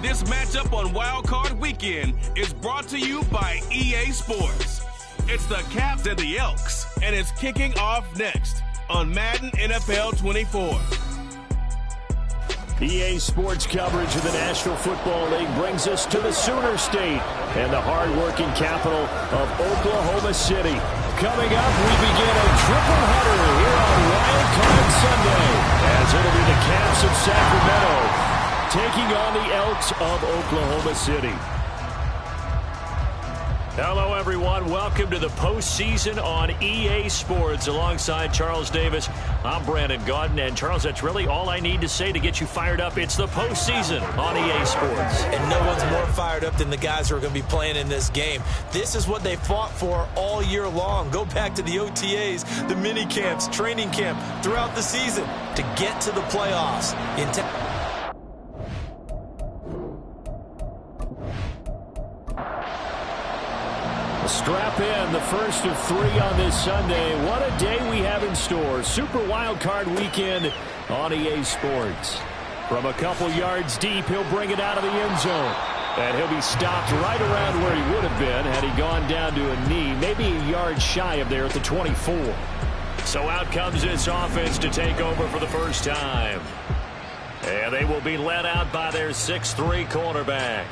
And this matchup on Wild Card Weekend is brought to you by EA Sports. It's the Caps and the Elks, and it's kicking off next on Madden NFL 24. EA Sports coverage of the National Football League brings us to the Sooner State and the hard-working capital of Oklahoma City. Coming up, we begin a triple header here on Wild Card Sunday, as it'll be the Caps of Sacramento taking on the Elks of Oklahoma City. Hello, everyone. Welcome to the postseason on EA Sports. Alongside Charles Davis, I'm Brandon Gaudin. And, Charles, that's really all I need to say to get you fired up. It's the postseason on EA Sports. And no one's more fired up than the guys who are going to be playing in this game. This is what they fought for all year long. Go back to the OTAs, the mini camps, training camp, throughout the season to get to the playoffs. Strap in, the first of three on this Sunday. What a day we have in store. Super Wild Card Weekend on EA Sports. From a couple yards deep, he'll bring it out of the end zone. And he'll be stopped right around where he would have been had he gone down to a knee, maybe a yard shy of there at the 24. So out comes this offense to take over for the first time. And they will be led out by their 6'3" quarterback.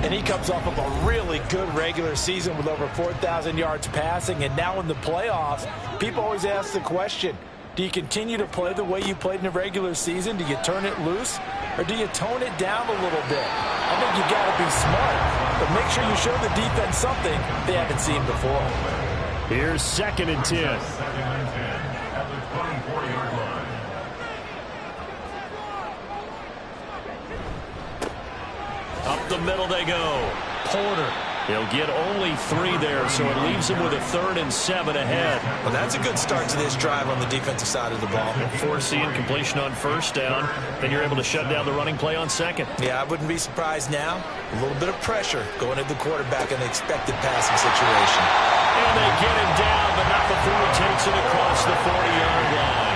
And he comes off of a really good regular season with over 4,000 yards passing. And now in the playoffs, people always ask the question, do you continue to play the way you played in the regular season? Do you turn it loose? Or do you tone it down a little bit? I think you got to be smart. But make sure you show the defense something they haven't seen before. Here's 2nd and 10. At the 24-yard line. Up the middle they go. Porter. He'll get only 3 there, so it leaves him with a 3rd and 7 ahead. Well, that's a good start to this drive on the defensive side of the ball. Forcing completion on first down, then you're able to shut down the running play on second. Yeah, I wouldn't be surprised now. A little bit of pressure going at the quarterback in the expected passing situation. And they get him down, but not before he takes it across the 40-yard line.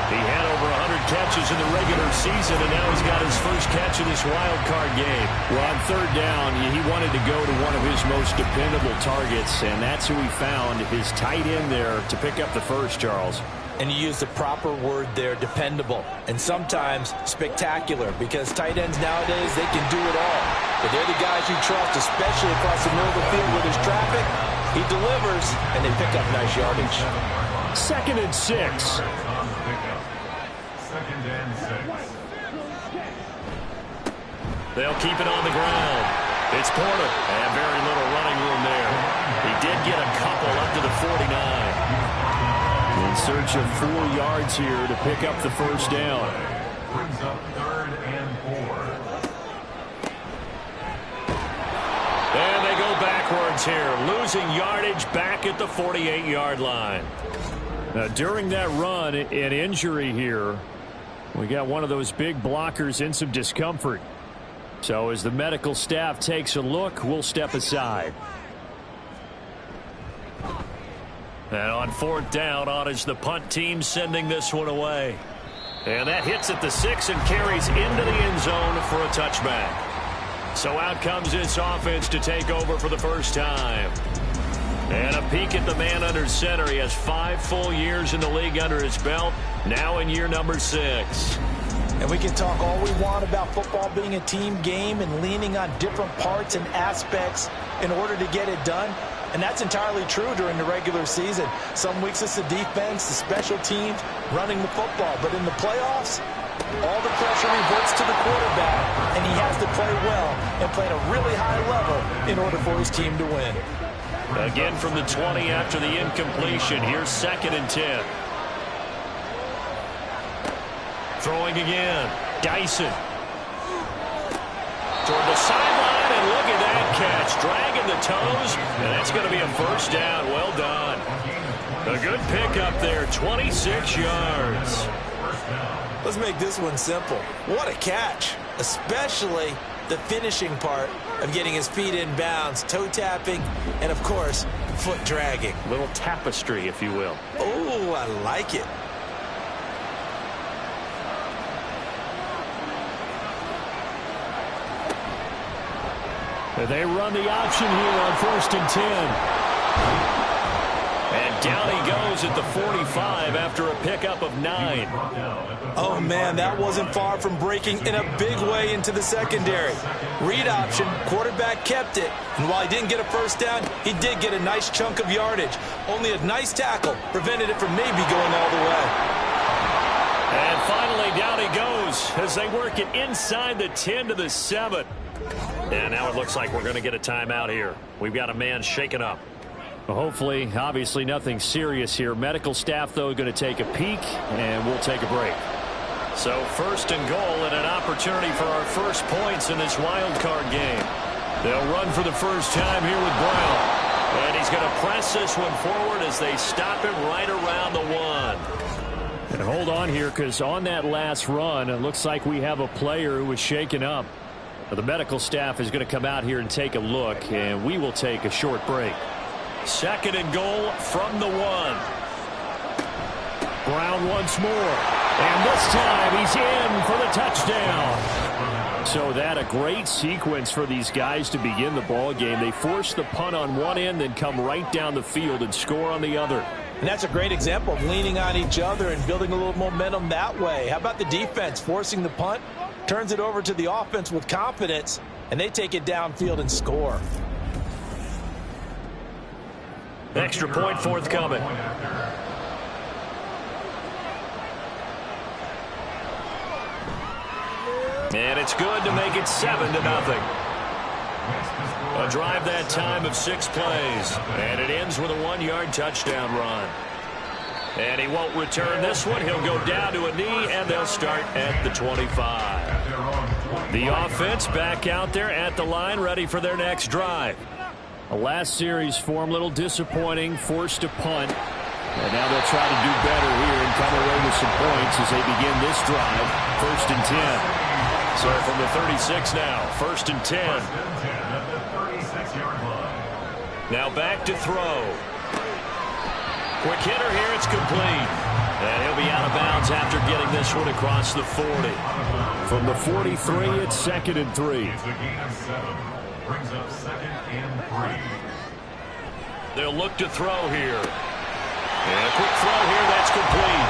He had over 100 catches in the regular season, and now he's got his first catch in this wild card game. Well, on 3rd down, he wanted to go to one of his most dependable targets, and that's who he found, his tight end there, to pick up the first, Charles. And you use the proper word there, dependable, and sometimes spectacular, because tight ends nowadays, they can do it all. But they're the guys you trust, especially across the middle of the field where there's traffic. He delivers, and they pick up nice yardage. 2nd and 6. They'll keep it on the ground. It's Porter, and very little running room there. He did get a couple up to the 49. In search of 4 yards here to pick up the first down. Brings up 3rd and 4. And they go backwards here, losing yardage back at the 48-yard line. Now, during that run, an injury here, we got one of those big blockers in some discomfort. So as the medical staff takes a look, we'll step aside. And on 4th down, on is the punt team sending this one away. And that hits at the 6 and carries into the end zone for a touchback. So out comes this offense to take over for the first time. And a peek at the man under center. He has 5 full years in the league under his belt, now in year number 6. And we can talk all we want about football being a team game and leaning on different parts and aspects in order to get it done. And that's entirely true during the regular season. Some weeks it's the defense, the special teams, running the football. But in the playoffs, all the pressure reverts to the quarterback, and he has to play well and play at a really high level in order for his team to win. Again from the 20 after the incompletion. Here's 2nd and 10. Throwing again. Dyson. Toward the sideline, and look at that catch. Dragging the toes, and that's going to be a first down. Well done. A good pickup there, 26 yards. Let's make this one simple. What a catch, especially the finishing part of getting his feet in bounds, toe tapping, and, of course, foot dragging. Little tapestry, if you will. Oh, I like it. They run the option here on 1st and 10. And down he goes at the 45 after a pickup of 9. Oh, man, that wasn't far from breaking in a big way into the secondary. Read option, quarterback kept it. And while he didn't get a first down, he did get a nice chunk of yardage. Only a nice tackle prevented it from maybe going all the way. And finally, down he goes as they work it inside the 10 to the 7. And now it looks like we're going to get a timeout here. We've got a man shaken up. Well, hopefully, obviously nothing serious here. Medical staff, though, going to take a peek, and we'll take a break. So 1st and goal and an opportunity for our first points in this wild card game. They'll run for the first time here with Brown. And he's going to press this one forward as they stop him right around the 1. And hold on here, because on that last run, it looks like we have a player who was shaken up. The medical staff is going to come out here and take a look, and we will take a short break. 2nd and goal from the 1. Brown once more. And this time he's in for the touchdown. So that a great sequence for these guys to begin the ball game. They force the punt on one end, then come right down the field and score on the other. And that's a great example of leaning on each other and building a little momentum that way. How about the defense forcing the punt? Turns it over to the offense with confidence, and they take it downfield and score. Extra point forthcoming. And it's good to make it 7-0. A drive that time of 6 plays. And it ends with a 1-yard touchdown run. And he won't return this one. He'll go down to a knee, and they'll start at the 25. The offense back out there at the line, ready for their next drive. The last series form, a little disappointing, forced to punt. And now they'll try to do better here and come away with some points as they begin this drive. 1st and 10. So from the 36 now, 1st and 10. Now back to throw. Quick hitter here, it's complete. And he'll be out of bounds after getting this one across the 40. From the 43, it's 2nd and 3. Brings up 2nd and 3. They'll look to throw here. And a quick throw here, that's complete.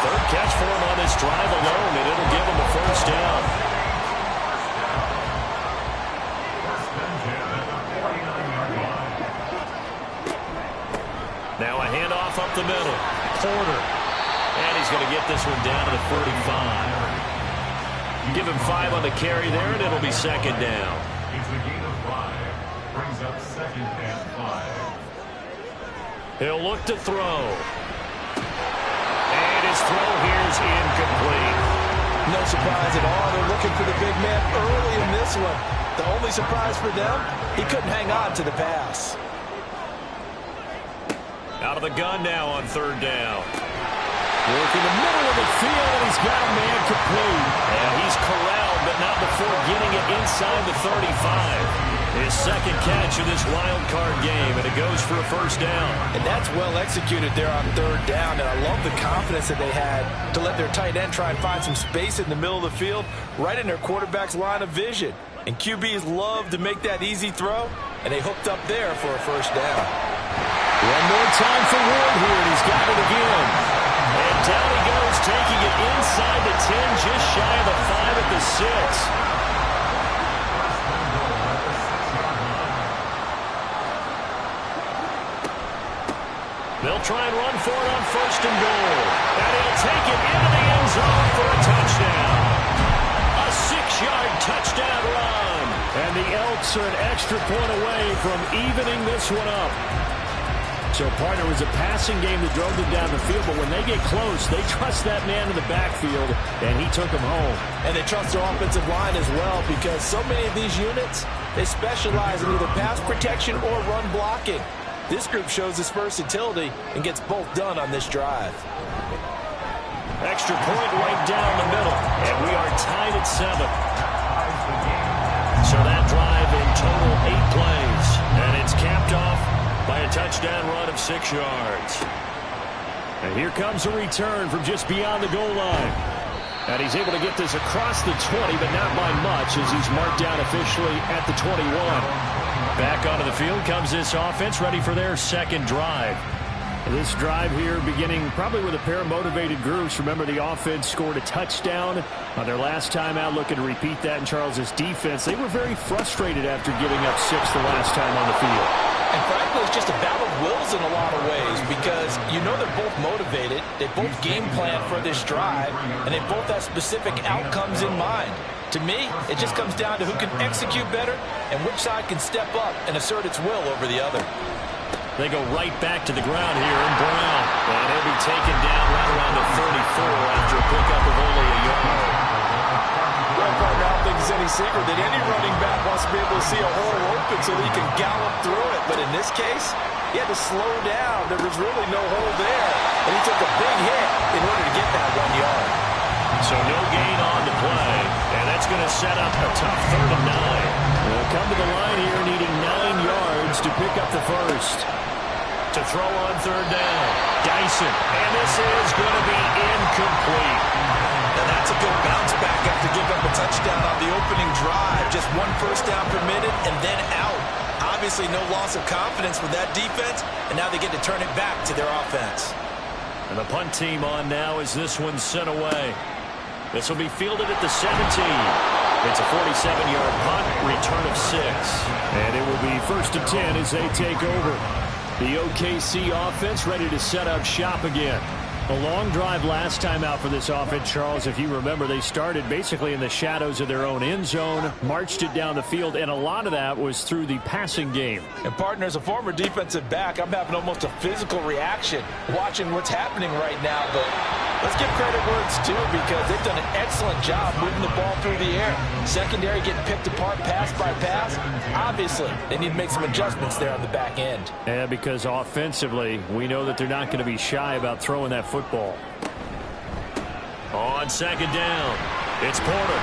3rd catch for him on this drive alone, and it'll give him a first down. Now a handoff up the middle. Porter. And he's going to get this one down to the 45. Give him 5 on the carry there, and it'll be 2nd down. It's a gain of 5. Brings up 2nd and 5. He'll look to throw. And his throw here is incomplete. No surprise at all. They're looking for the big man early in this one. The only surprise for them, he couldn't hang on to the pass. Out of the gun now on 3rd down. Work in the middle of the field, and he's got a man complete. And he's corralled, but not before getting it inside the 35. His 2nd catch of this wild card game, and it goes for a first down. And that's well executed there on 3rd down, and I love the confidence that they had to let their tight end try and find some space in the middle of the field, right in their quarterback's line of vision. And QBs love to make that easy throw, and they hooked up there for a first down. One more time for Ward here, and he's got it again. And down he goes, taking it inside the 10, just shy of the 5 at the 6. They'll try and run for it on 1st and goal. And he'll take it into the end zone for a touchdown. A 6-yard touchdown run. And the Elks are an extra point away from evening this one up. So, partner, it was a passing game that drove them down the field, but when they get close, they trust that man in the backfield, and he took them home. And they trust their offensive line as well, because so many of these units, they specialize in either pass protection or run blocking. This group shows its versatility and gets both done on this drive. Extra point right down the middle, and we are tied at 7. So that drive in total 8 plays, and it's capped off by a touchdown run of 6 yards. And here comes a return from just beyond the goal line. And he's able to get this across the 20, but not by much as he's marked down officially at the 21. Back onto the field comes this offense, ready for their second drive. This drive here beginning probably with a pair of motivated groups. Remember, the offense scored a touchdown on their last time out, looking to repeat that in Charles's defense. They were very frustrated after giving up 6 the last time on the field. And frankly, it's just a battle of wills in a lot of ways because you know they're both motivated, they both game plan for this drive, and they both have specific outcomes in mind. To me, it just comes down to who can execute better and which side can step up and assert its will over the other. They go right back to the ground here, and Brown. And he'll be taken down right around the 34 after a pickup of only a yard. Well, partner, I don't think it's any secret that any running back wants to be able to see a hole open so that he can gallop through it. But in this case, he had to slow down. There was really no hole there, and he took a big hit in order to get that 1 yard. So no gain on the play, and that's going to set up a tough 3rd and 9. They'll come to the line here needing 9 yards to pick up the first. To throw on 3rd down, Dyson, and this is going to be incomplete. Now that's a good bounce back after giving up a touchdown on the opening drive. Just 1 first down permitted and then out. Obviously no loss of confidence with that defense, and now they get to turn it back to their offense. And the punt team on now as this one's sent away. This will be fielded at the 17. It's a 47-yard punt, return of 6. And it will be 1st and 10 as they take over. The OKC offense ready to set up shop again. A long drive last time out for this offense, Charles. If you remember, they started basically in the shadows of their own end zone, marched it down the field, and a lot of that was through the passing game. And, partner, as a former defensive back, I'm having almost a physical reaction watching what's happening right now. But let's give credit where it's due because they've done an excellent job moving the ball through the air. Secondary getting picked apart pass by pass. Obviously, they need to make some adjustments there on the back end. Yeah, because offensively, we know that they're not going to be shy about throwing that football. On 2nd down, it's Porter.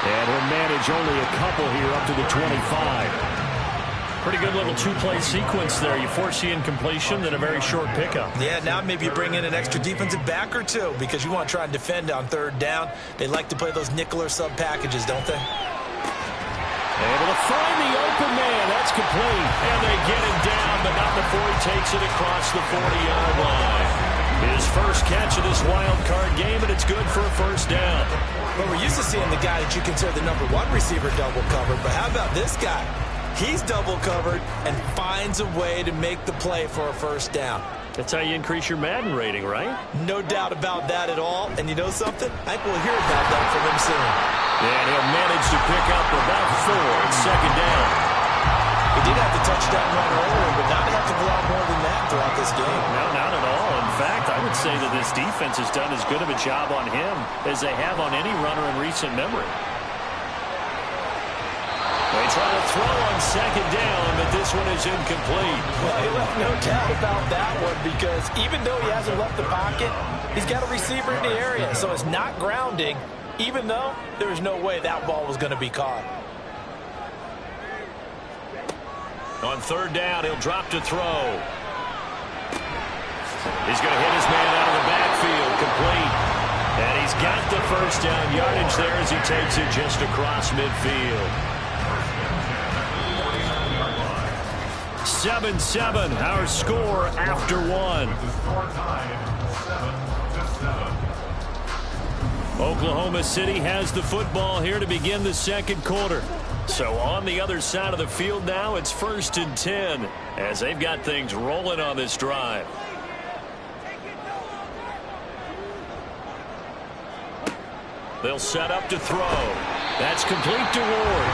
And he'll manage only a couple here up to the 25. Pretty good little 2-play sequence there. You force the incompletion, then a very short pickup. Yeah, now maybe you bring in an extra defensive back or 2 because you want to try and defend on 3rd down. They like to play those nickel or sub packages, don't they? Able to find the open man. That's complete. And they get him down, but not before he takes it across the 40-yard line. His first catch of this wild card game, and it's good for a 1st down. But we're used to seeing the guy that you consider the number 1 receiver double covered. But how about this guy? He's double covered and finds a way to make the play for a 1st down. That's how you increase your Madden rating, right? No doubt about that at all. And you know something? I think we'll hear about that from him soon. And he'll manage to pick up about 4 at 2nd down. He did have the touchdown run earlier, but not have to go out more than that throughout this game. No, not at all. In fact, I would say that this defense has done as good of a job on him as they have on any runner in recent memory. They try to throw on 2nd down, but this one is incomplete. Well, he left no doubt about that one because even though he hasn't left the pocket, he's got a receiver in the area, so it's not grounding, even though there was no way that ball was going to be caught. On 3rd down, he'll drop to throw. He's going to hit his man out of the backfield, complete. And he's got the 1st down yardage there as he takes it just across midfield. 7-7, our score after 1. Oklahoma City has the football here to begin the 2nd quarter. So on the other side of the field now, it's 1st and 10 as they've got things rolling on this drive. They'll set up to throw. That's complete to Ward.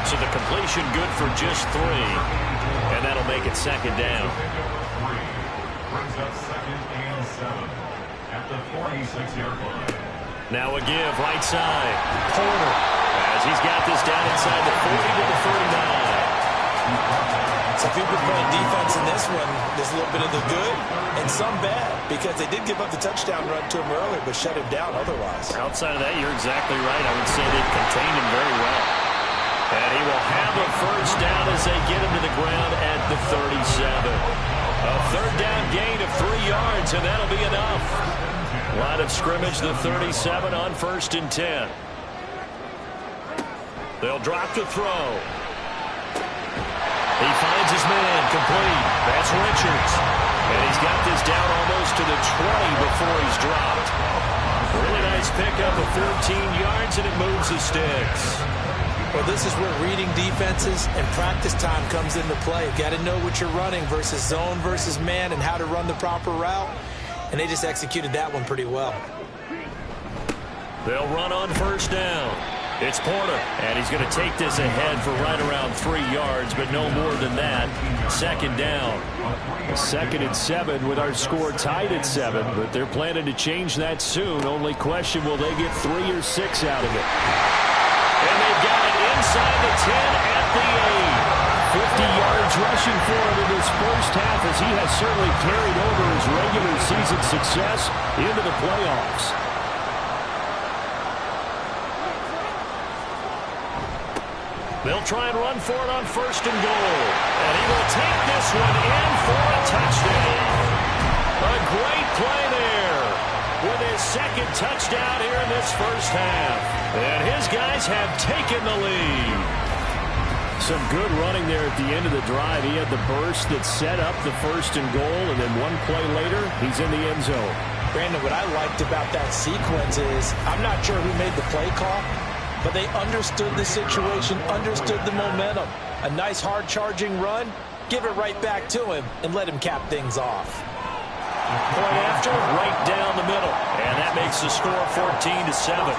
So the completion good for just 3. And that'll make it 2nd down. Brings up 2nd and 7 at the 46-yard line. Now a give right side. Porter as he's got this down inside the 40 to the 39. So if you've been playing defense in this one, there's a little bit of the good and some bad because they did give up the touchdown run to him earlier but shut him down otherwise. Outside of that, you're exactly right. I would say they've contained him very well. And he will have a 1st down as they get him to the ground at the 37. A 3rd down gain of 3 yards, and that'll be enough. Line of scrimmage, the 37 on 1st and 10. They'll drop to throw. He finds his man, complete. That's Richards. And he's got this down almost to the 20 before he's dropped. Really nice pickup of 14 yards, and it moves the sticks. Well, this is where reading defenses and practice time comes into play. Got to know what you're running versus zone versus man and how to run the proper route. And they just executed that one pretty well. They'll run on 1st down. It's Porter, and he's going to take this ahead for right around 3 yards, but no more than that. 2nd down. 2nd and 7 with our score tied at 7, but they're planning to change that soon. Only question, will they get 3 or 6 out of it? And they've got it inside the 10 at the 8. 50 yards rushing for him in this first half, as he has certainly carried over his regular season success into the playoffs. They'll try and run for it on 1st and goal. And he will take this one in for a touchdown. A great play there with his 2nd touchdown here in this first half. And his guys have taken the lead. Some good running there at the end of the drive. He had the burst that set up the 1st and goal, and then one play later, he's in the end zone. Brandon, what I liked about that sequence is I'm not sure who made the play call, but they understood the situation, understood the momentum. A nice hard-charging run, give it right back to him, and let him cap things off. Point after, right down the middle. And that makes the score 14-7.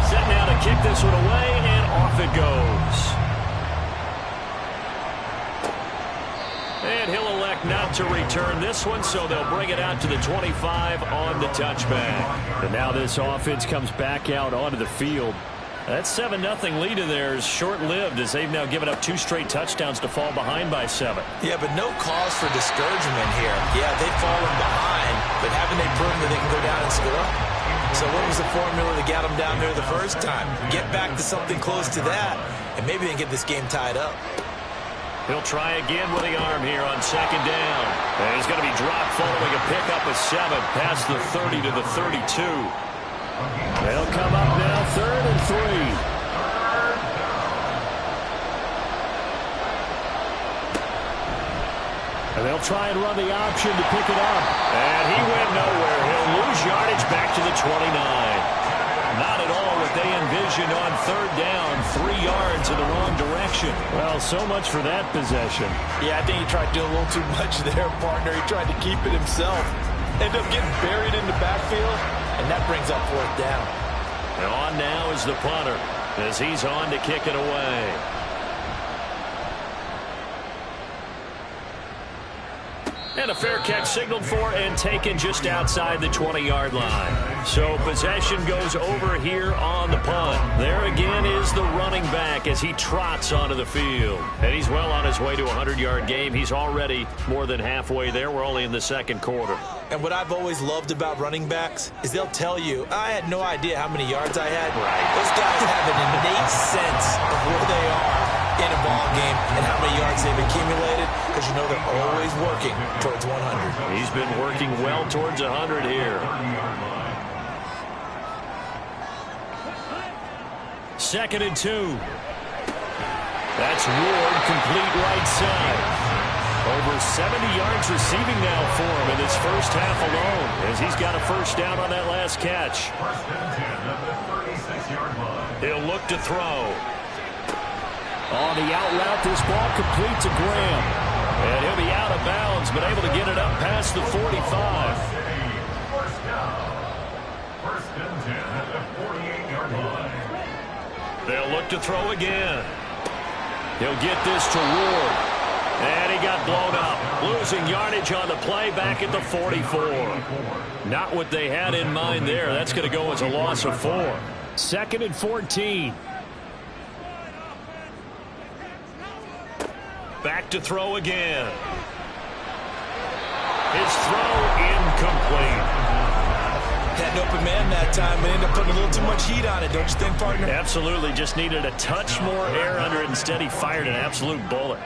Set now to kick this one away, and off it goes. And he'll elect not to return this one, so they'll bring it out to the 25 on the touchback. And now this offense comes back out onto the field. That 7-0 lead of theirs short-lived, as they've now given up 2 straight touchdowns to fall behind by 7. Yeah, but no cause for discouragement here. Yeah, they've fallen behind, but haven't they proven that they can go down and score? So what was the formula that got them down there the first time? Get back to something close to that, and maybe they can get this game tied up. He'll try again with the arm here on 2nd down. And he's going to be dropped following a pickup of 7 past the 30 to the 32. They'll come up now 3rd and 3. And they'll try and run the option to pick it up. And he went nowhere. He'll lose yardage back to the 29. Not at all what they envisioned on 3rd down. 3 yards in the wrong direction. Well, so much for that possession. Yeah, I think he tried to do a little too much there, partner. He tried to keep it himself. Ended up getting buried in the backfield, and that brings up 4th down. And on now is the punter, as he's on to kick it away. And a fair catch signaled for and taken just outside the 20-yard line. So possession goes over here on the punt. There again is the running back as he trots onto the field. And he's well on his way to a 100-yard game. He's already more than halfway there. We're only in the 2nd quarter. And what I've always loved about running backs is they'll tell you, I had no idea how many yards I had. Right. Those guys have an innate sense of where they are in a ball game and how many yards they've accumulated, because you know they're always working towards 100. He's been working well towards 100 here. 2nd and 2. That's Ward, complete right side. Over 70 yards receiving now for him in this first half alone, as he's got a 1st down on that last catch. 1st and 10 at the 36-yard line. He'll look to throw. On the out route, this ball complete to Graham. And he'll be out of bounds, but able to get it up past the 45. 1st down. 1st and 10 at the 48-yard line. They'll look to throw again. He'll get this to Ward. And he got blown up. Losing yardage on the play back at the 44. Not what they had in mind there. That's going to go as a loss of 4. 2nd and 14. Back to throw again. His throw incomplete. Had an open man that time, but ended up putting a little too much heat on it, don't you think, partner? Absolutely. Just needed a touch more air under it. Instead, he fired an absolute bullet.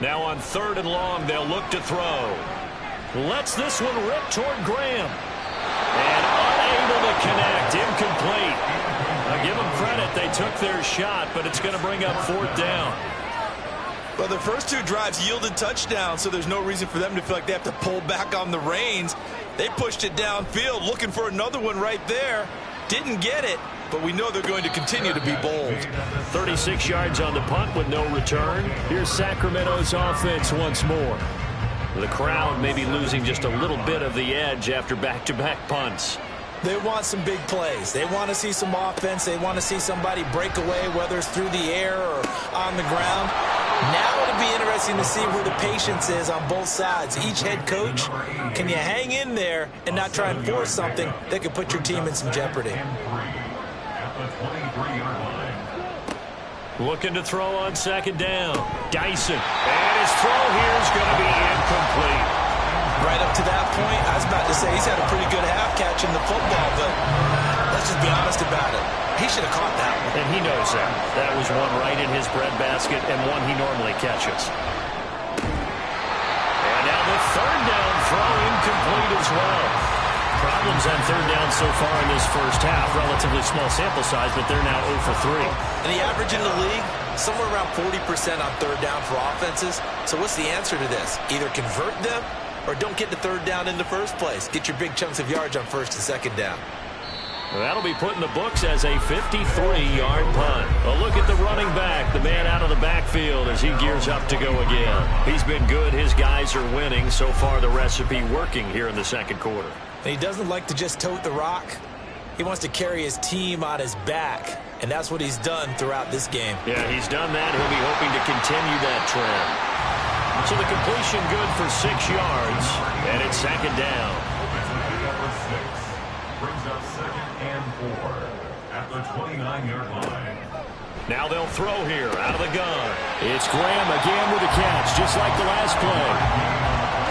Now on 3rd and long, they'll look to throw. Lets this one rip toward Graham. And unable to connect. Incomplete. I give them credit. They took their shot, but it's going to bring up 4th down. Well, the first 2 drives yielded touchdowns, so there's no reason for them to feel like they have to pull back on the reins. They pushed it downfield, looking for another one right there. Didn't get it, but we know they're going to continue to be bold. 36 yards on the punt with no return. Here's Sacramento's offense once more. The crowd may be losing just a little bit of the edge after back-to-back punts. They want some big plays. They want to see some offense. They want to see somebody break away, whether it's through the air or on the ground. Now it'll be interesting to see where the patience is on both sides. Each head coach, can you hang in there and not try and force something that could put your team in some jeopardy? Looking to throw on 2nd down. Dyson. And his throw here is going to be incomplete. Right up to that point, I was about to say he's had a pretty good half catching the football, but let's just be honest about it. He should have caught that one. And he knows that. That was one right in his breadbasket and one he normally catches. And now the 3rd down throw incomplete as well. Problems on 3rd down so far in this first half. Relatively small sample size, but they're now 0 for 3. And the average in the league, somewhere around 40% on 3rd down for offenses. So what's the answer to this? Either convert them or don't get to 3rd down in the first place. Get your big chunks of yards on 1st and 2nd down. Well, that'll be put in the books as a 53-yard punt. A look at the running back, the man out of the backfield as he gears up to go again. He's been good. His guys are winning. So far, the recipe working here in the 2nd quarter. And he doesn't like to just tote the rock. He wants to carry his team on his back, and that's what he's done throughout this game. Yeah, he's done that. He'll be hoping to continue that trend. So the completion good for 6 yards, and it's 2nd down. Brings up 2nd and 4 at the 29-yard line. Now they'll throw here out of the gun. It's Graham again with a catch, just like the last play.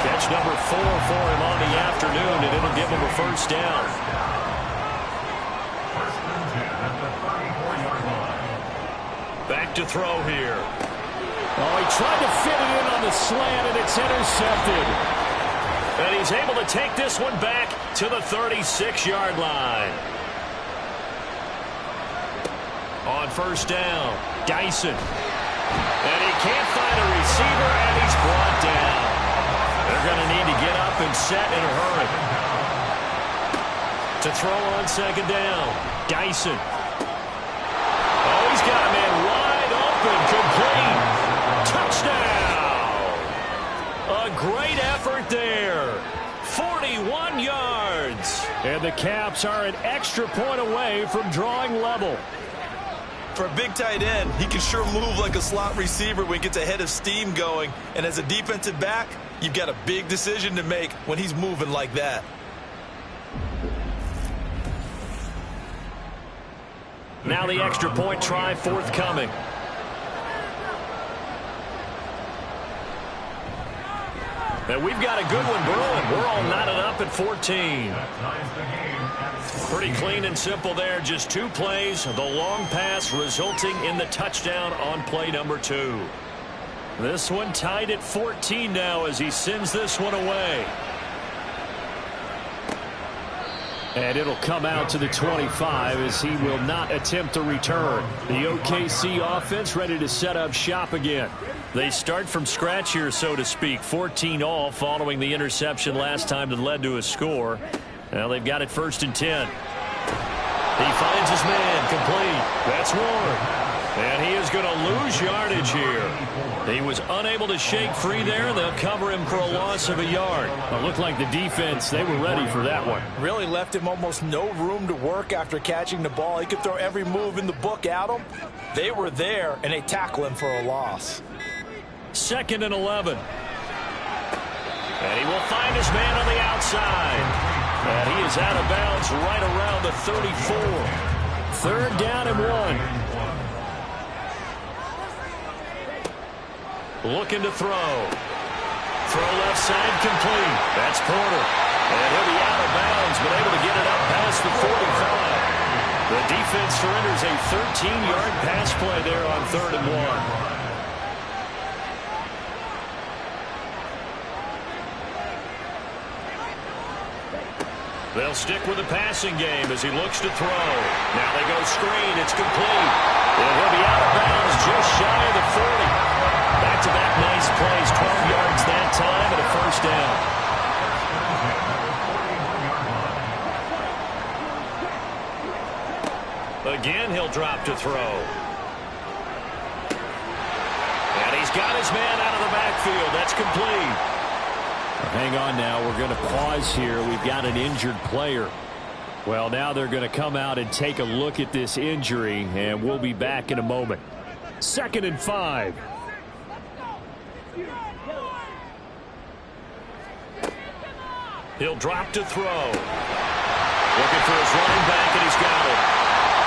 Catch number 4 for him on the afternoon, and it'll give him a 1st down. 1st and 10 at the 34-yard line. Back to throw here. Oh, he tried to fit it in on the slant, and it's intercepted. And he's able to take this one back to the 36-yard line. On 1st down, Dyson. And he can't find a receiver, and he's brought down. They're going to need to get up and set in a hurry. To throw on 2nd down, Dyson. Oh, he's got a man wide open, complete. Touchdown! A great effort there. 41 yards. And the Caps are an extra point away from drawing level. For a big tight end, he can sure move like a slot receiver when he gets a head of steam going. And as a defensive back, you've got a big decision to make when he's moving like that. Now the extra point try forthcoming. And we've got a good one brewing. We're all knotted up at 14. Pretty clean and simple there. Just 2 plays. The long pass resulting in the touchdown on play number 2. This one tied at 14 now as he sends this one away. And it'll come out to the 25 as he will not attempt to return. The OKC offense ready to set up shop again. They start from scratch here, so to speak. 14 all following the interception last time that led to a score. Now they've got it 1st and 10. He finds his man complete. That's Ward. And he is going to lose yardage here. He was unable to shake free there. They'll cover him for a loss of a yard. It looked like the defense, they were ready for that one. Really left him almost no room to work after catching the ball. He could throw every move in the book at him. They were there, and they tackle him for a loss. 2nd and 11. And he will find his man on the outside. And he is out of bounds right around the 34. 3rd down and 1. Looking to throw. Throw left side complete. That's Porter. And he'll be out of bounds, but able to get it up past the 45. The defense surrenders a 13-yard pass play there on 3rd and 1. They'll stick with the passing game as he looks to throw. Now they go screen. It's complete. And he'll be out of bounds just shy of the 40. Back-to-back nice plays. 12 yards that time and a first down. Again, he'll drop to throw. And he's got his man out of the backfield. That's complete. Hang on now. We're going to pause here. We've got an injured player. Well, now they're going to come out and take a look at this injury, and we'll be back in a moment. 2nd and 5. He'll drop to throw. Looking for his running back, and he's got it.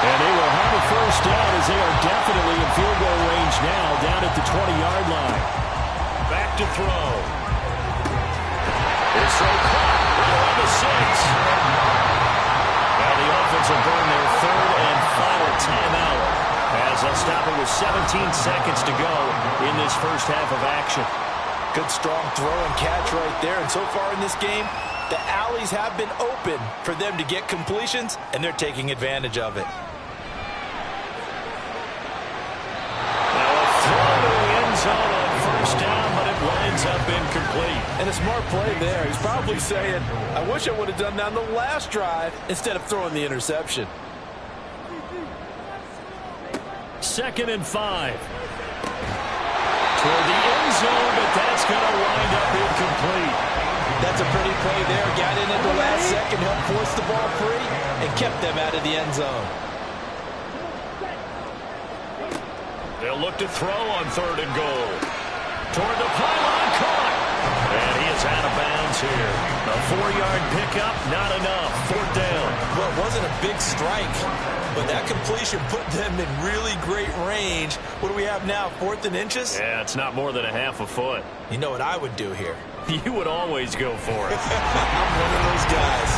And they will have a first down as they are definitely in field goal range now, down at the 20-yard line. Back to throw. His throw caught right around the 6. Now the offense will burn their 3rd and final timeout as they'll stop it with 17 seconds to go in this first half of action. Good strong throw and catch right there. And so far in this game, the alleys have been open for them to get completions, and they're taking advantage of it. Now a throw to the end zone on first down, but it winds up incomplete. And a smart play there. He's probably saying, I wish I would have done that on the last drive instead of throwing the interception. 2nd and 5. Toward the end zone, but that's going to wind up incomplete. That's a pretty play there. Got in at the last second, helped force the ball free, and kept them out of the end zone. They'll look to throw on 3rd and goal. Toward the pylon, caught. And he is out of bounds here. A 4-yard pickup, not enough. 4th down. Well, it wasn't a big strike, but that completion put them in really great range. What do we have now, 4th and inches? Yeah, it's not more than a half a foot. You know what I would do here? You would always go for it. I'm one of those guys.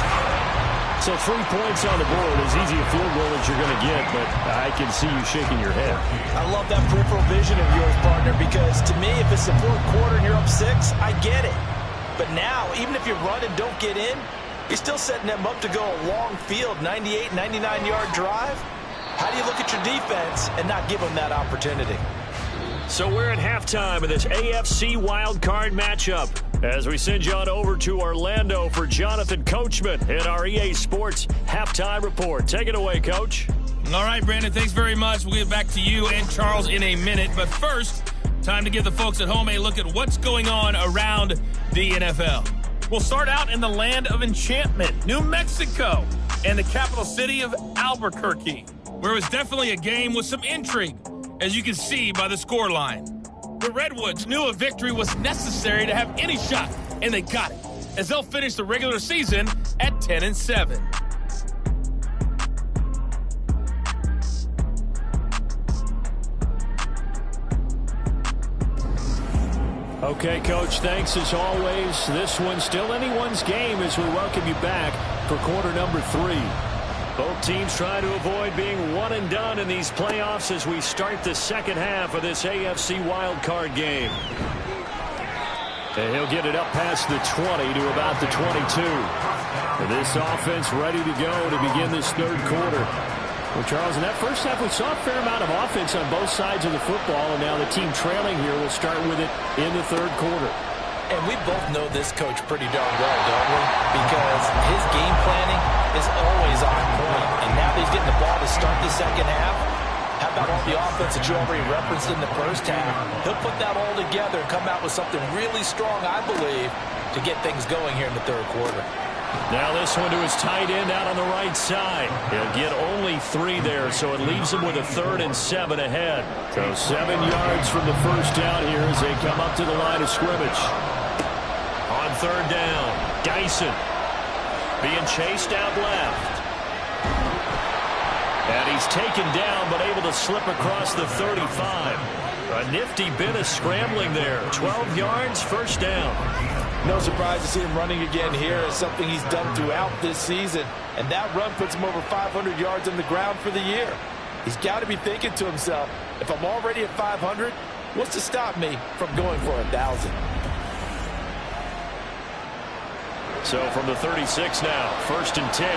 So 3 points on the board, as easy a field goal as you're going to get, but I can see you shaking your head. I love that peripheral vision of yours, partner, because to me, if it's the 4th quarter and you're up 6, I get it. But now, even if you run and don't get in, you're still setting them up to go a long field, 98, 99-yard drive. How do you look at your defense and not give them that opportunity? So we're at halftime of this AFC wildcard matchup as we send you on over to Orlando for Jonathan Coachman in our EA Sports Halftime Report. Take it away, Coach. All right, Brandon, thanks very much. We'll get back to you and Charles in a minute. But first, time to give the folks at home a look at what's going on around the NFL. We'll start out in the land of enchantment, New Mexico, and the capital city of Albuquerque, where it was definitely a game with some intrigue, as you can see by the scoreline. The Redwoods knew a victory was necessary to have any shot, and they got it, as they'll finish the regular season at 10-7. Okay, Coach, thanks as always. This one's still anyone's game as we welcome you back for quarter number 3. Both teams trying to avoid being one and done in these playoffs as we start the second half of this AFC wildcard game. And he'll get it up past the 20 to about the 22. And this offense ready to go to begin this 3rd quarter. Well, Charles, in that first half, we saw a fair amount of offense on both sides of the football, and now the team trailing here will start with it in the 3rd quarter. And we both know this coach pretty darn well, don't we? Because his game planning is always on point. And now that he's getting the ball to start the second half, how about all the offense that you already referenced in the first half? He'll put that all together and come out with something really strong, I believe, to get things going here in the 3rd quarter. Now this one to his tight end out on the right side. He'll get only 3 there, so it leaves him with a 3rd and 7 ahead. So 7 yards from the first down here as they come up to the line of scrimmage. On 3rd down, Dyson being chased out left. And he's taken down, but able to slip across the 35. A nifty bit of scrambling there. 12 yards, first down. No surprise to see him running again here. It's something he's done throughout this season. And that run puts him over 500 yards on the ground for the year. He's got to be thinking to himself, if I'm already at 500, what's to stop me from going for 1,000? So from the 36 now, 1st and 10.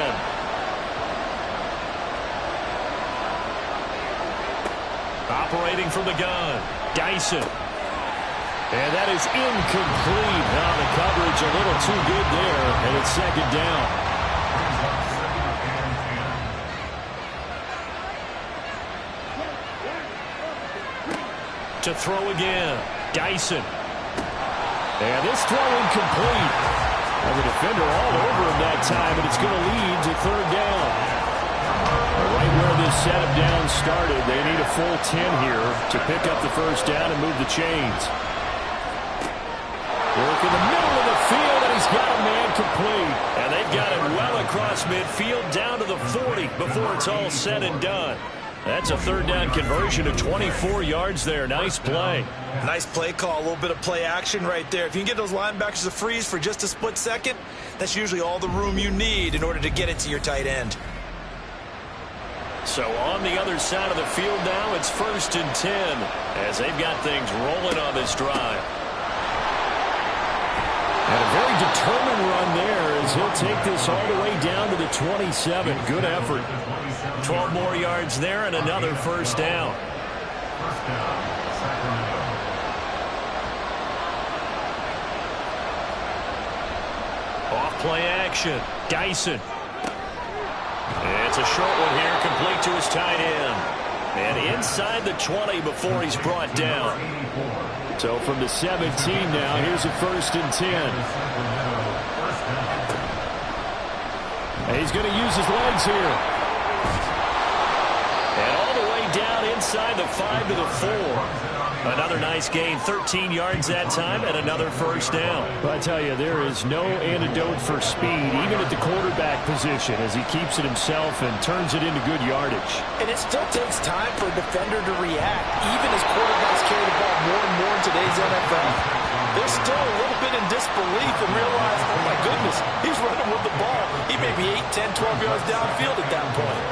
Operating from the gun, Dyson. And that is incomplete. Now the coverage a little too good there, and it's 2nd down. To throw again, Dyson. And this throw incomplete. And the defender all over him that time, and it's going to lead to 3rd down. Right where this setup down started, they need a full 10 here to pick up the 1st down and move the chains. Work in the middle of the field, and he's got a man complete. And they've got it well across midfield down to the 40 before it's all said and done. That's a 3rd down conversion of 24 yards there. Nice play. Nice play call, a little bit of play action right there. If you can get those linebackers to freeze for just a split second, that's usually all the room you need in order to get it to your tight end. So on the other side of the field now, it's 1st and 10 as they've got things rolling on this drive. And a very determined run there as he'll take this all the way down to the 27. Good effort. 12 more yards there and another 1st down. Off play action. Dyson. It's a short one here, complete to his tight end. And inside the 20 before he's brought down. So from the 17 now, here's a 1st and 10. And he's going to use his legs here. And all the way down inside the 5 to the 4. Another nice gain, 13 yards that time, and another 1st down. But I tell you, there is no antidote for speed, even at the quarterback position, as he keeps it himself and turns it into good yardage. And it still takes time for a defender to react, even as quarterbacks carry the ball more and more in today's NFL. They're still a little bit in disbelief and realize, oh my goodness, he's running with the ball. He may be 8, 10, 12 yards downfield at that point.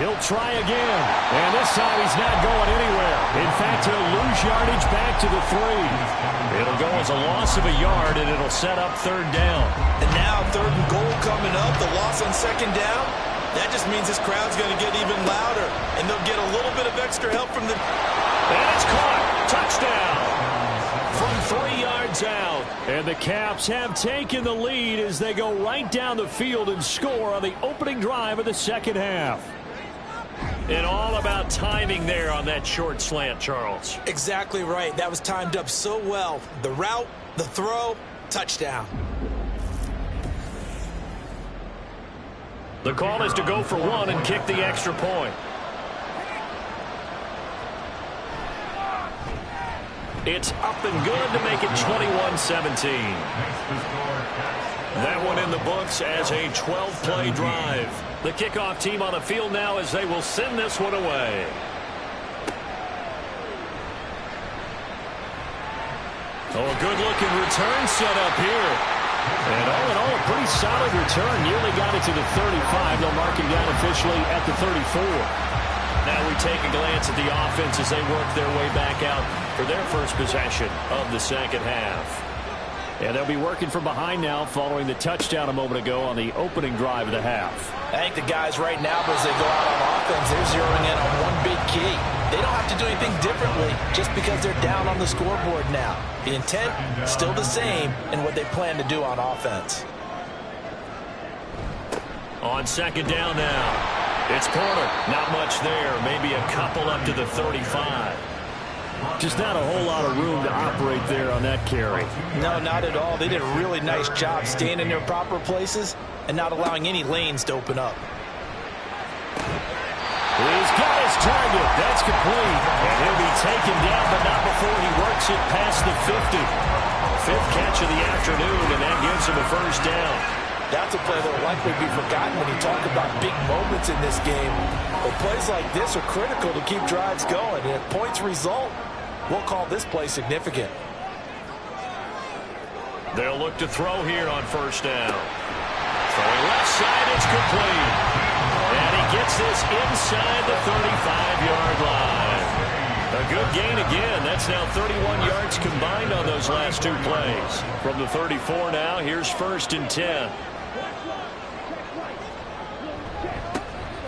He'll try again, and this time he's not going anywhere. In fact, he'll lose yardage back to the 3. It'll go as a loss of a yard, and it'll set up 3rd down. And now 3rd and goal coming up, the loss on 2nd down. That just means this crowd's going to get even louder, and they'll get a little bit of extra help from the... And it's caught. Touchdown. From 3 yards out. And the Caps have taken the lead as they go right down the field and score on the opening drive of the 2nd half. And all about timing there on that short slant, Charles. Exactly right. That was timed up so well. The route, the throw, touchdown. The call is to go for 1 and kick the extra point. It's up and good to make it 21-17. That one in the books as a 12-play drive. The kickoff team on the field now as they will send this one away. Oh, a good-looking return set up here. And all in all, a pretty solid return. Nearly got it to the 35. They'll mark him down officially at the 34. Now we take a glance at the offense as they work their way back out for their first possession of the 2nd half. And they'll be working from behind now following the touchdown a moment ago on the opening drive of the half. I think the guys right now, as they go out on offense, they're zeroing in on one big key. They don't have to do anything differently just because they're down on the scoreboard now. The intent, still the same in what they plan to do on offense. On 2nd down now, it's Porter. Not much there. Maybe a couple up to the 35. Just not a whole lot of room to operate there on that carry. No, not at all. They did a really nice job staying in their proper places and not allowing any lanes to open up. He's got his target. That's complete. And he'll be taken down, but not before he works it past the 50. 5th catch of the afternoon, and that gives him a 1st down. That's a play that will likely be forgotten when you talk about big moments in this game. But plays like this are critical to keep drives going. And if points result, we'll call this play significant. They'll look to throw here on 1st down. Throwing left side, it's complete. And he gets this inside the 35-yard line. A good gain again. That's now 31 yards combined on those last two plays. From the 34 now, here's 1st and 10.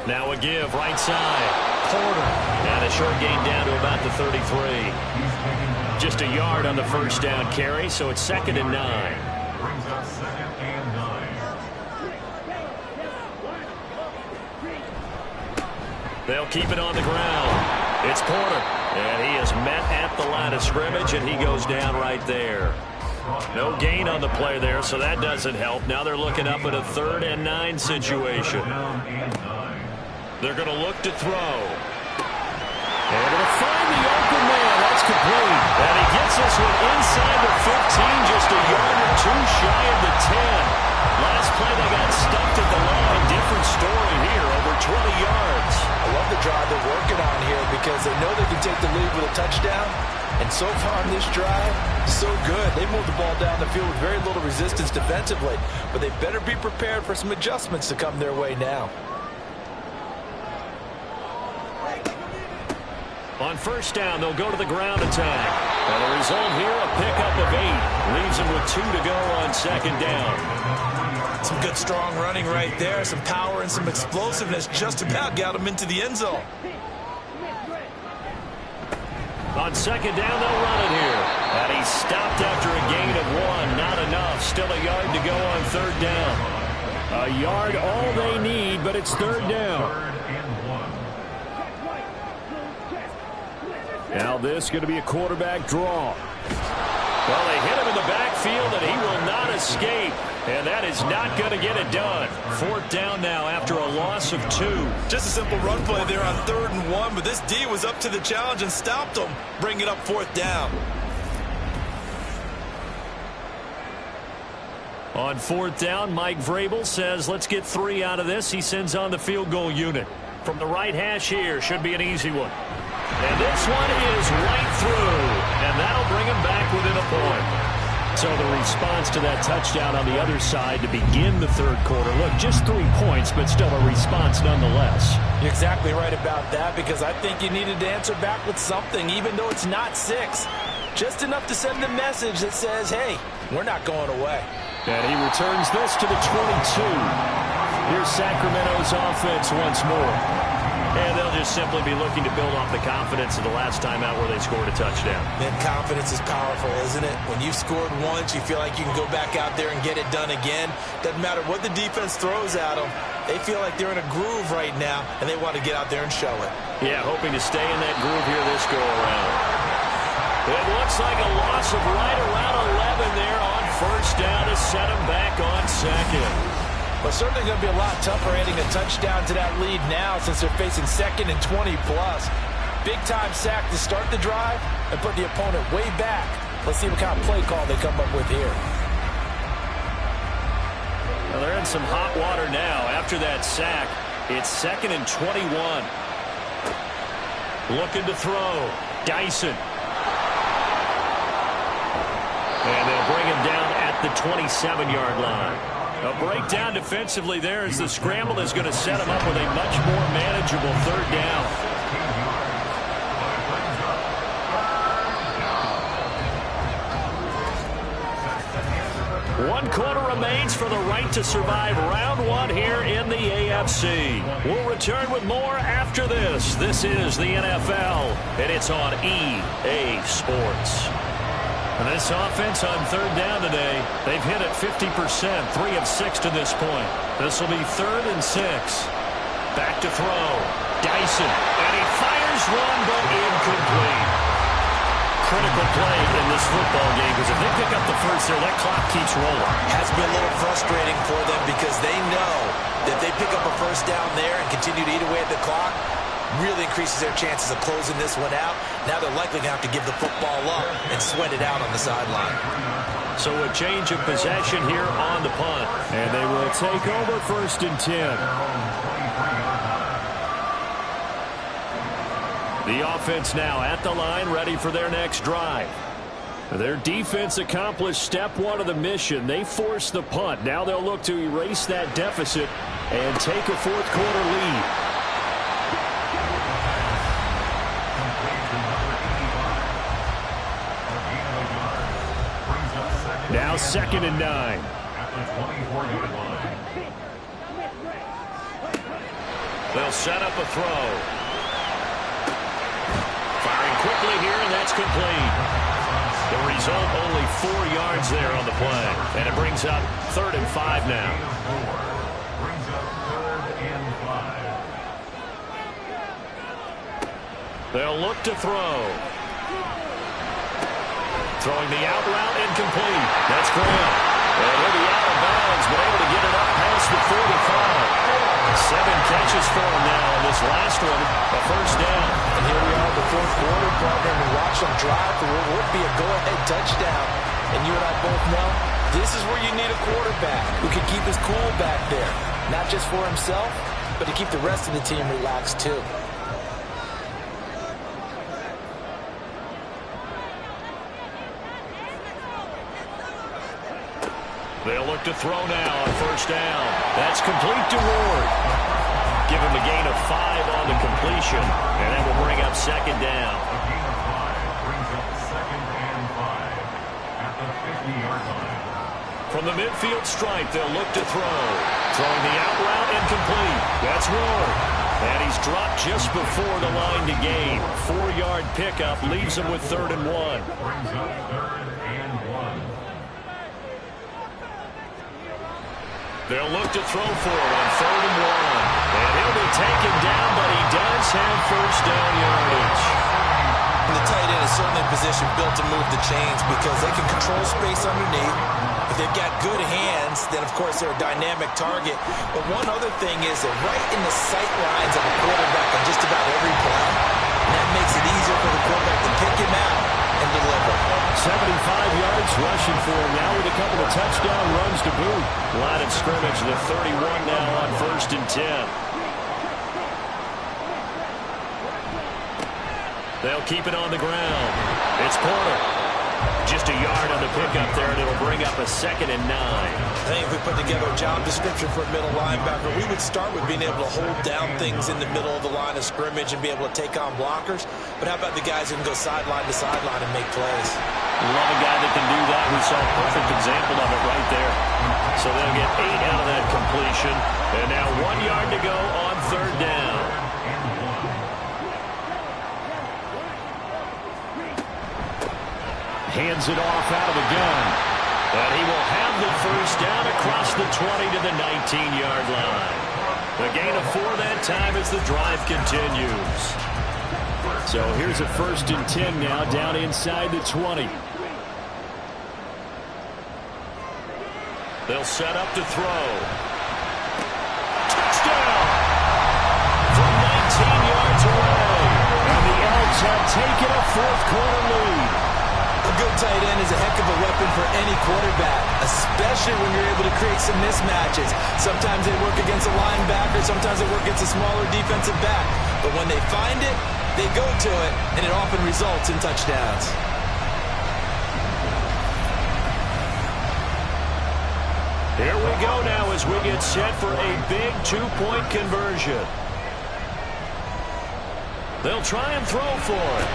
Now a give, right side. Porter. And a short gain down to about the 33. Just a yard on the first down carry, so it's 2nd and 9. Brings up 2nd and 9. They'll keep it on the ground. It's Porter. And he is met at the line of scrimmage, and he goes down right there. No gain on the play there, so that doesn't help. Now they're looking up at a 3rd and 9 situation. They're going to look to throw. And it'll find the open man. That's complete. And he gets this one inside the 15, just a yard or two shy of the 10. Last play they got stuffed at the line. Different story here, over 20 yards. I love the drive they're working on here because they know they can take the lead with a touchdown. And so far on this drive, so good. They moved the ball down the field with very little resistance defensively. But they better be prepared for some adjustments to come their way now. On first down, they'll go to the ground attack. And the result here, a pickup of 8. Leaves them with 2 to go on 2nd down. Some good strong running right there. Some power and some explosiveness just about got them into the end zone. On 2nd down, they'll run it here. And he stopped after a gain of 1. Not enough. Still a yard to go on 3rd down. A yard all they need, but it's 3rd down. Now this going to be a quarterback draw. Well, they hit him in the backfield, and he will not escape. And that is not going to get it done. 4th down now after a loss of 2. Just a simple run play there on 3rd and 1, but this D was up to the challenge and stopped them, bringing it up 4th down. On 4th down, Mike Vrabel says, let's get 3 out of this. He sends on the field goal unit. From the right hash here, should be an easy one. And this one is right through. And that'll bring him back within a point. So the response to that touchdown on the other side to begin the 3rd quarter. Look, just 3 points, but still a response nonetheless. You're exactly right about that, because I think you needed to answer back with something, even though it's not 6. Just enough to send a message that says, hey, we're not going away. And he returns this to the 22. Here's Sacramento's offense once more. And they'll just simply be looking to build off the confidence of the last time out where they scored a touchdown. Man, confidence is powerful, isn't it? When you've scored once, you feel like you can go back out there and get it done again. Doesn't matter what the defense throws at them. They feel like they're in a groove right now, and they want to get out there and show it. Yeah, hoping to stay in that groove here this go-around. It looks like a loss of right around 11 there on 1st down to set them back on 2nd. But certainly going to be a lot tougher adding a touchdown to that lead now since they're facing 2nd and 20+. Big-time sack to start the drive and put the opponent way back. Let's see what kind of play call they come up with here. Well, they're in some hot water now. After that sack, it's 2nd and 21. Looking to throw. Dyson. And they'll bring him down at the 27-yard line. A breakdown defensively there as the scramble is going to set him up with a much more manageable 3rd down. One quarter remains for the right to survive round 1 here in the AFC. We'll return with more after this. This is the NFL, and it's on EA Sports. And this offense on 3rd down today, they've hit it 50%, 3 of 6 to this point. This will be 3rd and 6. Back to throw. Dyson. And he fires one, but incomplete. Critical play in this football game, because if they pick up the first there, that clock keeps rolling. Has been a little frustrating for them because they know that they pick up a 1st down there and continue to eat away at the clock, really increases their chances of closing this one out. Now they're likely going to have to give the football up and sweat it out on the sideline. So a change of possession here on the punt. And they will take over 1st and 10. The offense now at the line, ready for their next drive. Their defense accomplished step 1 of the mission. They forced the punt. Now they'll look to erase that deficit and take a 4th quarter lead. Now 2nd and 9. At the 24-yard line. They'll set up a throw. Firing quickly here, and that's complete. The result, only 4 yards there on the play. And it brings up 3rd and 5 now. Brings up 3rd and 5. They'll look to throw. Throwing the out route, incomplete. That's Graham. And he'll be out of bounds, but able to get it up past the 45. 7 catches for him now on this last one, a first down. And here we are in the 4th quarter, partner, and watch them drive for what would be a go-ahead touchdown. And you and I both know this is where you need a quarterback who can keep his cool back there. Not just for himself, but to keep the rest of the team relaxed too. They'll look to throw now on first down. That's complete to Ward. Give him a gain of 5 on the completion, and that will bring up 2nd down. A gain of 5 brings up 2nd and 5 at the 50-yard line. From the midfield stripe, they'll look to throw. Throwing the out route, incomplete. That's Ward. And he's dropped just before the line to gain. 4-yard pickup leaves him with 3rd and 1. Brings up 3rd and 1. They'll look to throw for it on 3rd and 1. And he'll be taken down, but he does have first down yardage. And the tight end is certainly in position built to move the chains because they can control space underneath. If they've got good hands, then of course they're a dynamic target. But one other thing is they're right in the sight lines of a quarterback on just about every play. And that makes it easier for the quarterback to pick him out and deliver. 75 yards rushing for him now with a couple of touchdown runs to boot. Line of scrimmage, the 31 now on 1st and 10. They'll keep it on the ground. It's Porter. Just a yard on the pickup there, and it'll bring up a 2nd and 9. I think if we put together a job description for a middle linebacker, we would start with being able to hold down things in the middle of the line of scrimmage and be able to take on blockers. But how about the guys who can go sideline to sideline and make plays? Love a guy that can do that. We saw a perfect example of it right there. So they'll get 8 out of that completion. And now 1 yard to go on 3rd down. Hands it off out of the gun. And he will have the first down across the 20 to the 19-yard line. A gain of 4 that time as the drive continues. So here's a 1st and 10 now down inside the 20. They'll set up to throw. Touchdown! From 19 yards away. And the Elks have taken a 4th quarter lead. A good tight end is a heck of a weapon for any quarterback, especially when you're able to create some mismatches. Sometimes they work against a linebacker, sometimes they work against a smaller defensive back. But when they find it, they go to it, and it often results in touchdowns. Here we go now as we get set for a big 2-point conversion. They'll try and throw for it.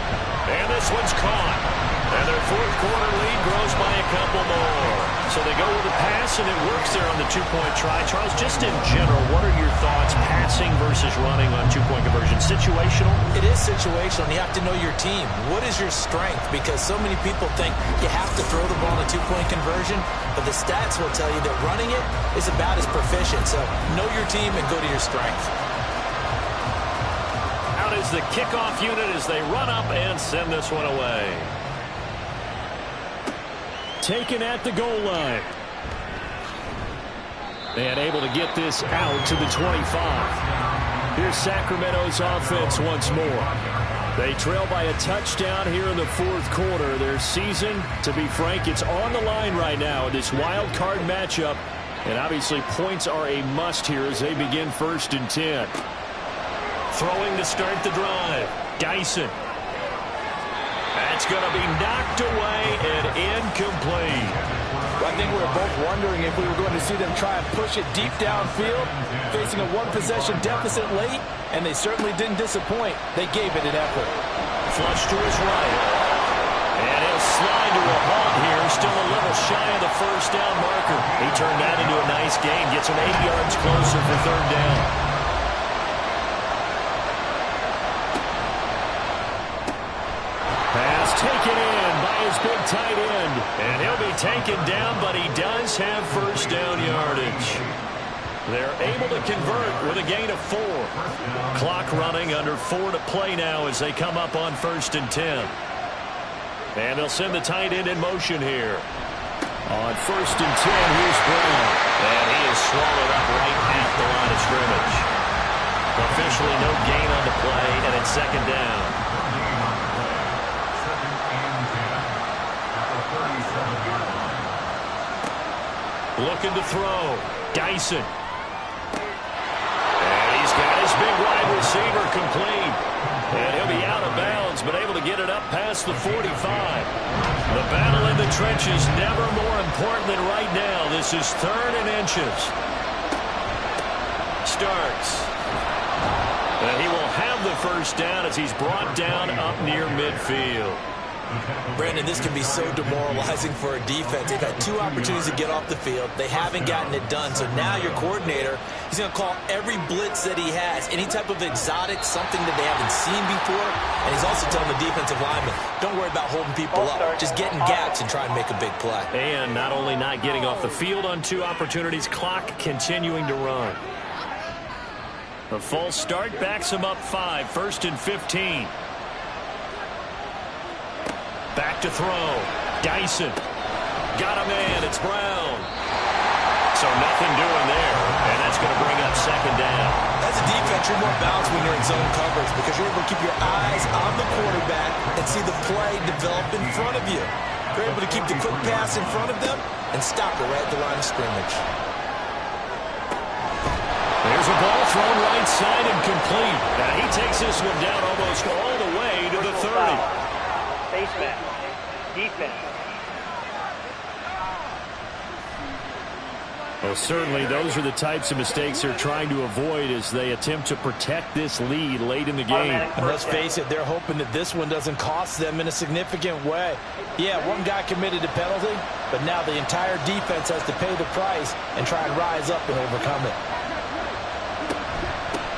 And this one's caught. And their 4th quarter lead grows by a couple more. So they go with a pass, and it works there on the 2-point try. Charles, just in general, what are your thoughts, passing versus running on 2-point conversion? Situational? It is situational, and you have to know your team. What is your strength? Because so many people think you have to throw the ball in a 2-point conversion, but the stats will tell you that running it is about as proficient. So know your team and go to your strength. Out is the kickoff unit as they run up and send this one away. Taken at the goal line. And able to get this out to the 25. Here's Sacramento's offense once more. They trail by a touchdown here in the 4th quarter. Their season, to be frank, it's on the line right now in this wild card matchup. And obviously points are a must here as they begin 1st and 10. Throwing to start the drive. Dyson. That's going to be knocked away and incomplete. Well, I think we were both wondering if we were going to see them try and push it deep downfield, facing a 1-possession deficit late, and they certainly didn't disappoint. They gave it an effort. Flush to his right. And he'll slide to a halt here. Still a little shy of the first down marker. He turned that into a nice gain. Gets him 8 yards closer for third down. Pass taken in by his big tight end. And he'll be taken down, but he does have first down yardage. They're able to convert with a gain of 4. Clock running, under 4 to play now as they come up on 1st and 10. And they'll send the tight end in motion here. On 1st and 10, here's Brown. And he is swallowed up right at the line of scrimmage. Officially no gain on the play, and it's 2nd down. Looking to throw. Dyson. And he's got his big wide receiver complete. And he'll be out of bounds, but able to get it up past the 45. The battle in the trenches never more important than right now. This is 3rd and inches. Starks. And he will have the first down as he's brought down up near midfield. Brandon, this can be so demoralizing for a defense. They've had 2 opportunities to get off the field. They haven't gotten it done. So now your coordinator, he's going to call every blitz that he has, any type of exotic, something that they haven't seen before. And he's also telling the defensive lineman, don't worry about holding people up. Just get in gaps and try and make a big play. And not only not getting off the field on 2 opportunities, clock continuing to run. A false start backs him up 5, 1st and 15. Back to throw. Dyson. Got a man. It's Brown. So nothing doing there. And that's going to bring up 2nd down. As a defense, you're more balanced when you're in zone coverage because you're able to keep your eyes on the quarterback and see the play develop in front of you. You're able to keep the quick pass in front of them and stop it right at the line of scrimmage. There's a ball thrown right side and complete. Now he takes this one down almost all the way to the 30. Face mask. Defense. Well, certainly those are the types of mistakes they're trying to avoid as they attempt to protect this lead late in the game. And let's face it, they're hoping that this one doesn't cost them in a significant way. Yeah, one guy committed a penalty, but now the entire defense has to pay the price and try and rise up and overcome it.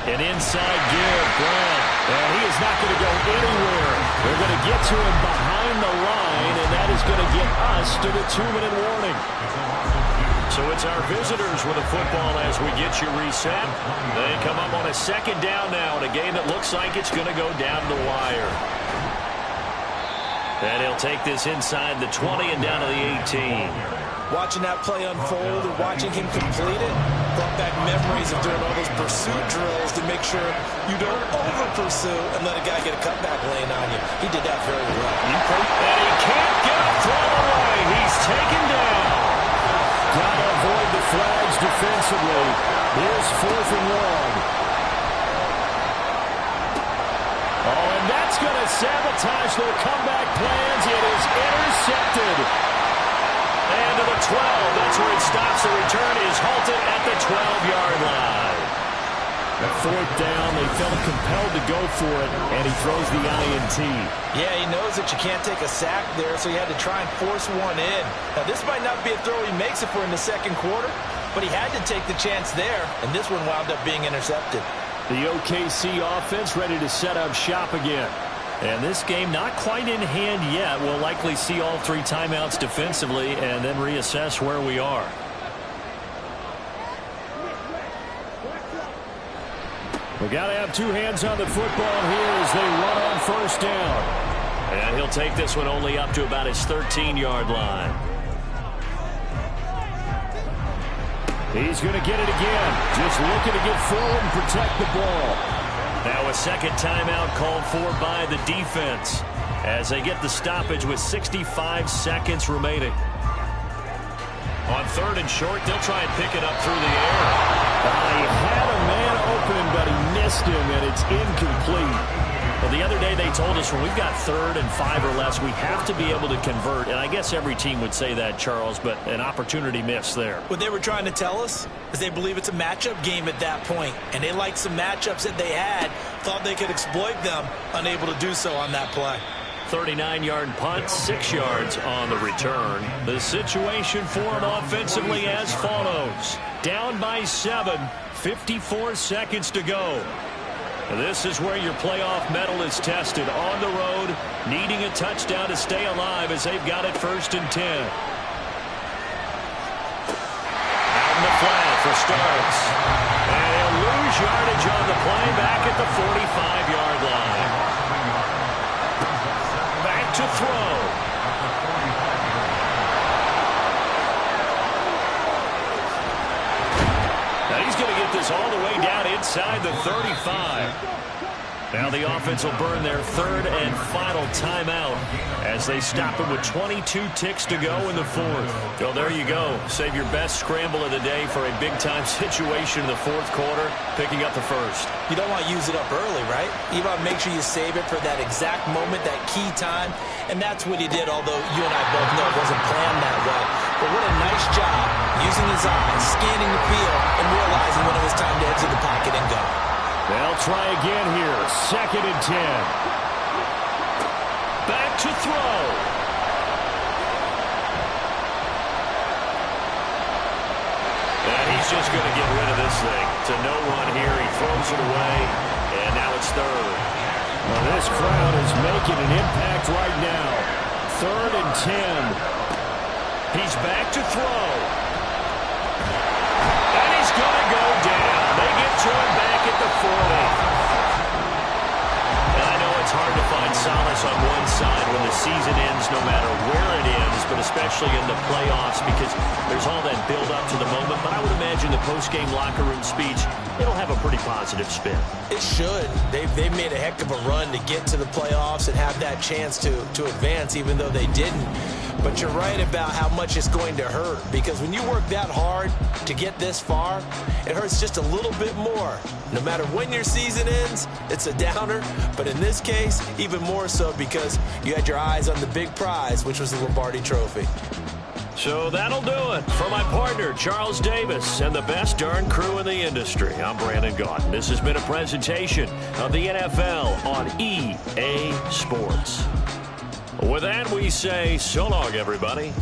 An inside give, Brown. And he is not going to go anywhere. They're going to get to him behind the line, and that is going to get us to the 2-minute warning. So it's our visitors with the football as we get you reset. They come up on a 2nd down now in a game that looks like it's going to go down the wire. And he'll take this inside the 20 and down to the 18. Watching that play unfold and watching him complete it brought back memories of doing all those pursuit drills to make sure you don't over-pursue and let a guy get a cutback lane on you. He did that very well. And he can't get a throw away. He's taken down. Got to avoid the flags defensively. Here's 4th and 1. Oh, and that's going to sabotage their comeback plans. It is intercepted. And to the 12. That's where it stops. The return is halted at the 12-yard line. At 4th down, they felt compelled to go for it, and he throws the INT. Yeah, he knows that you can't take a sack there, so he had to try and force one in. Now, this might not be a throw he makes if we're in the 2nd quarter, but he had to take the chance there, and this one wound up being intercepted. The OKC offense ready to set up shop again. And this game not quite in hand yet. We'll likely see all 3 timeouts defensively and then reassess where we are. We got to have 2 hands on the football here as they run on 1st down. And he'll take this one only up to about his 13-yard line. He's going to get it again. Just looking to get forward and protect the ball. Now a 2nd timeout called for by the defense as they get the stoppage with 65 seconds remaining. On 3rd and short, they'll try and pick it up through the air. He had a man open, but he missed him, and it's incomplete. Well, the other day they told us when we've got 3rd and 5 or less, we have to be able to convert. And I guess every team would say that, Charles, but an opportunity missed there. What they were trying to tell us is they believe it's a matchup game at that point, and they liked some matchups that they had, thought they could exploit them, unable to do so on that play. 39-yard punt, 6 yards on the return. The situation for him offensively as follows. Down by 7, 54 seconds to go. This is where your playoff mettle is tested. On the road, needing a touchdown to stay alive as they've got it 1st and 10. Out in the flat for starts. And he'll lose yardage on the play back at the 45-yard line. Back to throw. Now he's going to get this all the way down inside the 35. Now the offense will burn their 3rd and final timeout as they stop it with 22 ticks to go in the 4th. So there you go. Save your best scramble of the day for a big-time situation in the 4th quarter, picking up the 1st. You don't want to use it up early, right? You want to make sure you save it for that exact moment, that key time. And that's what he did, although you and I both know it wasn't planned that way. But what a nice job using his eyes, scanning the field, and realizing when it was time to exit the pocket and go. They'll try again here. 2nd and 10. Back to throw. And he's just going to get rid of this thing. To no one here. He throws it away. And now it's 3rd. Well, this crowd is making an impact right now. 3rd and 10. He's back to throw. And he's going to go down. They get to him back at the 40. And I know it's hard to find solace on one side when the season ends, no matter where it ends, but especially in the playoffs because there's all that build-up to the moment. But I would imagine the post-game locker room speech, it'll have a pretty positive spin. It should. They've made a heck of a run to get to the playoffs and have that chance to advance, even though they didn't. But you're right about how much it's going to hurt, because when you work that hard to get this far, it hurts just a little bit more. No matter when your season ends, it's a downer. But in this case, even more so because you had your eyes on the big prize, which was the Lombardi Trophy. So that'll do it. For my partner, Charles Davis, and the best darn crew in the industry, I'm Brandon Gaudin. This has been a presentation of the NFL on EA Sports. With that, we say so long, everybody.